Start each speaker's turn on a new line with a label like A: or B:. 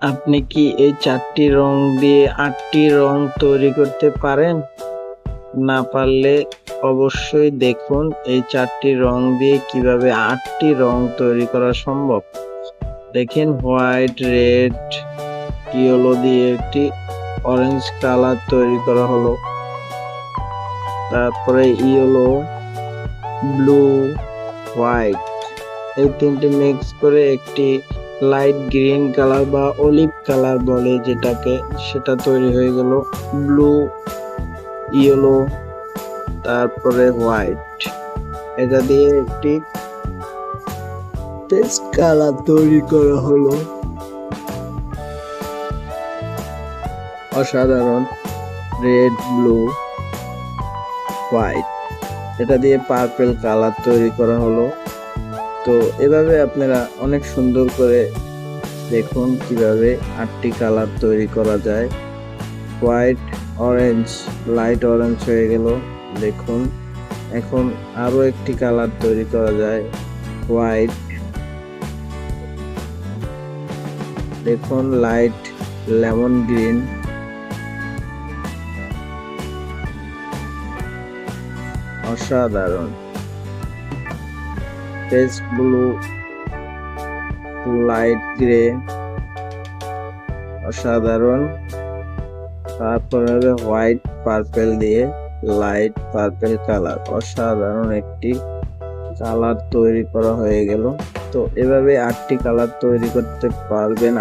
A: আপনি কি এই 4টি রং দিয়ে 8টি রং তৈরি করতে পারেন? না পারলে অবশ্যই দেখুন এই 4টি রং দিয়ে কিভাবে 8টি রং তৈরি করা সম্ভব। দেখেন হোয়াইট, রেড, ইয়েলো দিয়ে একটি অরেঞ্জ কালার তৈরি করা হলো। তারপরে ইয়েলো, ব্লু, হোয়াইট এই তিনটে মিক্স করে একটি লাইট গ্রিন কালার বা অলিভ কালার বলে যেটাকে, সেটা তৈরি হয়ে গেল। ব্লু, ইয়েলো, তারপরে হোয়াইট, এটা দিয়ে একটি পেস্ট কালার তৈরি করা হলো। অসাধারণ। রেড, ব্লু, হোয়াইট, এটা দিয়ে পার্পল কালার তৈরি করা হলো। তো এভাবে আপনারা অনেক সুন্দর করে দেখুন কিভাবে 8টি কালার তৈরি করা যায়। হোয়াইট, অরেঞ্জ, লাইট অরেঞ্জ হয়ে গেল। দেখুন এখন আরো একটি কালার তৈরি করা যায়, হোয়াইট। দেখুন লাইট লেমন গ্রিন, অসাধারণ। পেস্ট ব্লু, লাইট গ্রে, অসাধারণ। তারপরে হবে হোয়াইট পার্পল দিয়ে লাইট পার্পল কালার, অসাধারণ একটি কালার তৈরি করা হয়ে গেল। তো এভাবে 8টি কালার তৈরি করতে পারবেন